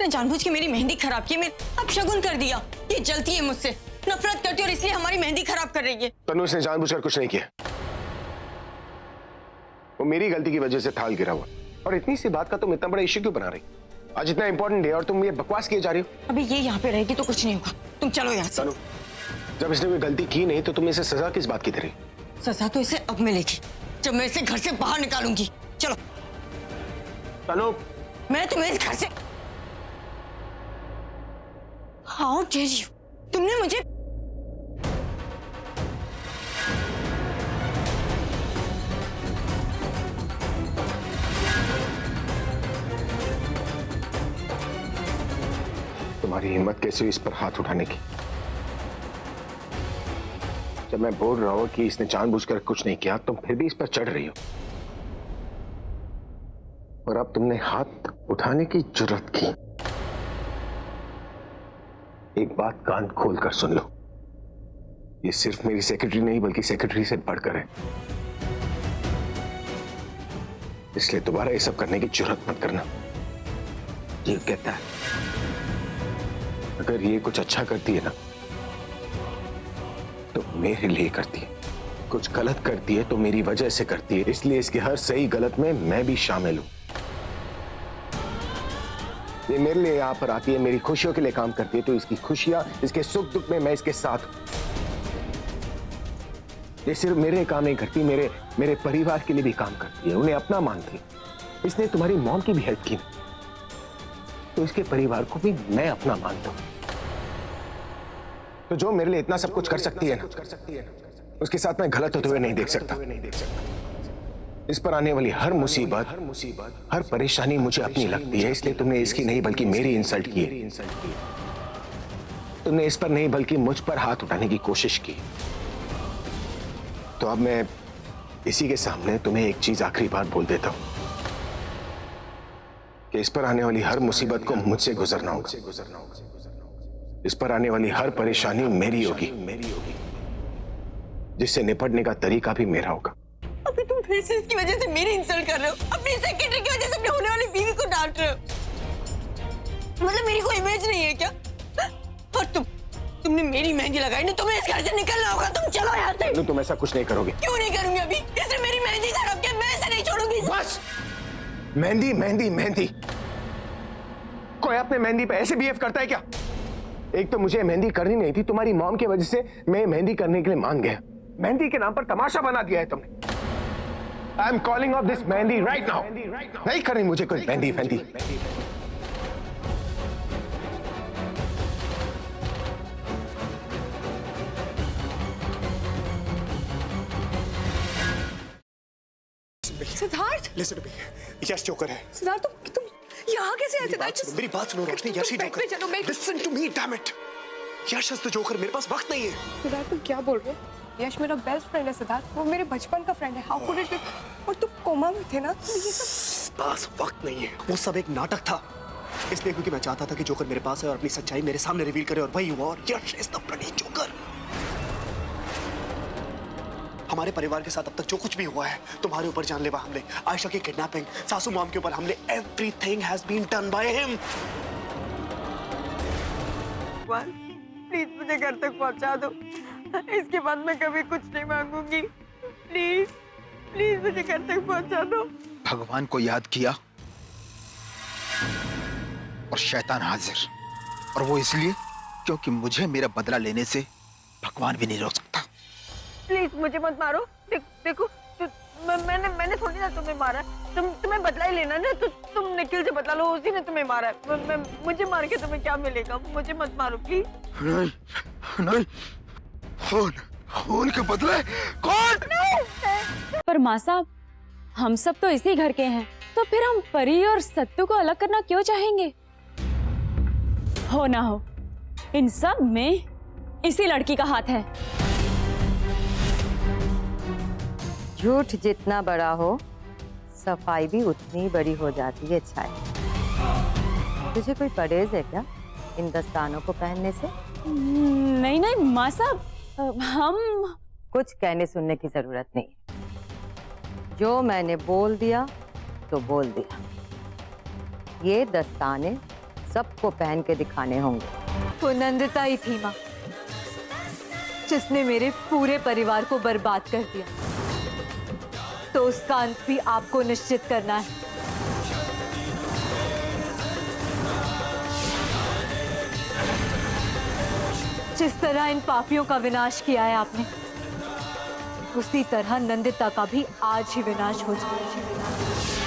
इसने जानबूझ के मेरी मेहंदी खराब की, मेरे अब शगुन कर दिया। ये जलती है मुझसे, नफरत करती है और इसलिए हमारी मेहंदी खराब कर रही है। तनु, इसने जानबूझकर कुछ नहीं किया, वो मेरी गलती की वजह से थाल गिरा हुआ। और इतनी सी बात का तुम इतना बड़ा इश्यू क्यों बना रही? आज इतना इंपॉर्टेंट है और तुम ये बकवास किए जा रही हो। अभी ये यहाँ पे रहेगी तो कुछ नहीं होगा, तुम चलो यहाँ से। तनु, जब इसने कोई गलती की नहीं तो तुम इसे सजा किस बात की दे रही? सजा तो इसे अब मिलेगी जब मैं इसे घर से बाहर निकालूंगी। चलो। तनु, मैं तुम्हें इस घर से, हाउ डेयर यू, तुमने मुझे, तुम्हारी हिम्मत कैसे हुई इस पर हाथ उठाने की? जब मैं बोल रहा हूं कि इसने जानबूझकर कुछ नहीं किया, तुम फिर भी इस पर चढ़ रही हो। और अब तुमने हाथ उठाने की जुर्रत की। एक बात कान खोलकर सुन लो, ये सिर्फ मेरी सेक्रेटरी नहीं बल्कि सेक्रेटरी से बढ़कर है। इसलिए दोबारा ये सब करने की जुर्रत मत करना। ये कहता है अगर ये कुछ अच्छा करती है ना तो मेरे लिए करती है, कुछ गलत करती है तो मेरी वजह से करती है, इसलिए इसके हर सही गलत में मैं भी शामिल हूं। ये मेरे लिए यहां पर आती है, मेरी खुशियों के लिए काम करती है, तो इसकी खुशियां, इसके सुख दुख में मैं इसके साथ हूं। ये सिर्फ मेरे काम नहीं करती, मेरे परिवार के लिए भी काम करती है, उन्हें अपना मानती है। इसने तुम्हारी मॉम की भी हेल्प की तो इसके परिवार को भी मैं अपना मानता हूं। तो जो मेरे लिए इतना सब कुछ कर सकती है ना, उसके साथ मैं गलत होते हुए नहीं देख सकता। इस पर आने वाली हर मुसीबत, हर परेशानी मुझे अपनी लगती है, इसलिए तुमने इसकी नहीं बल्कि मेरी इंसल्ट की है। तुमने इस पर नहीं बल्कि मुझ पर हाथ उठाने की कोशिश की। तो अब मैं इसी के सामने तुम्हें एक चीज आखिरी बार बोल देता हूं कि इस पर आने वाली हर मुसीबत को मुझसे गुजरना होगा। इस पर आने वाली हर परेशानी मेरी होगी, जिससे निपटने का तरीका भी मेरा होगा। अभी तुम फिर से इसकी वजह से मेरी इंसल्ट कर रहे हो, अपनी सेक्रेटरी की वजह से अपने होने वाली बीवी को डांट रहे हो। मतलब मेरी कोई इमेज नहीं है क्या? और तुमने मेरी मेहंदी लगाई नहीं, तुम्हें इस घर से निकलना होगा। तुम चलो यहाँ से। तुम ऐसा कुछ नहीं करोगे। क्यों नहीं करूंगी? अभी इसने मेरी मेहंदी खराब किया, मैं इसे नहीं छोड़ूंगी। बस, मेहंदी मेहंदी मेहंदी, कोई अपने मेहंदी पे ऐसे बिहेव करता है क्या? एक तो मुझे मेहंदी करनी नहीं थी, तुम्हारी मॉम की वजह से मैं मेहंदी करने के लिए मान गया। मेहंदी के नाम पर तमाशा बना दिया है तुमने। I am calling off this mehndi right now. नहीं करनी मुझे कोई mehndi mehndi. Siddharth, listen to me, Yash joker है। सिद्धार्थ तुम यहाँ कैसे आए? सिद्धार्थ मेरी बात सुनो रोशनी, यश ही जोकर। चलो मैं, listen to me, damn it, Yash is the joker. मेरे पास वक्त नहीं है। सिद्धार्थ तुम क्या बोल रहे हो? यश मेरा बेस्ट फ्रेंड है सिद्धार्थ, वो मेरे बचपन का फ्रेंड है। How could it? और तुम कोमा में थे ना, तो ये सब पास वक्त नहीं है। वो सब एक नाटक था, इसलिए क्योंकि मैं चाहता था कि जोकर मेरे पास है और अपनी सच्चाई मेरे सामने रिवील करे, और वही हुआ। और यश इज द ब्लडी जोकर। हमारे परिवार के साथ अब तक जो कुछ भी हुआ है, तुम्हारे ऊपर जानलेवा हमले, आयशा की किडनैपिंग, सासू मॉम के ऊपर हमले, everything has been done by him. Please मुझे घर तक पहुंचा दो, इसके बाद मैं कभी कुछ नहीं मांगूंगी। प्लीज प्लीज मुझे घर तक पहुंचा दो। भगवान को याद किया और शैतान हाजिर, और वो इसलिए क्योंकि मुझे मेरा बदला लेने से भगवान भी नहीं रोक सकता। प्लीज मुझे मत मारो। देखो मैंने थोड़ी ना तुम्हें मारा, तुम्हें बदला ही लेना ना, तो तुम निखिल से बदला लो, उसी ने तुम्हें मारा है। मुझे मार के तुम्हें क्या मिलेगा? मुझे मत मारो प्लीज। नहीं नहीं, खून के बदले कौन? पर माँ साहब, हम सब तो इसी घर के हैं, तो फिर हम परी और सत्तू को अलग करना क्यों चाहेंगे? हो ना हो, इन सब में इसी लड़की का हाथ है। झूठ जितना बड़ा हो, सफाई भी उतनी बड़ी हो जाती है। छाया, तुझे कोई परहेज है क्या इन दस्तानों को पहनने से? नहीं नहीं माँ साहब, हम कुछ कहने सुनने की जरूरत नहीं है। जो मैंने बोल दिया तो बोल दिया। ये दस्ताने सबको पहन के दिखाने होंगे। वो नंदिता ही थी माँ, जिसने मेरे पूरे परिवार को बर्बाद कर दिया। तो उसका अंत भी आपको निश्चित करना है। जिस तरह इन पापियों का विनाश किया है आपने, उसी तरह नंदिता का भी आज ही विनाश हो जाए।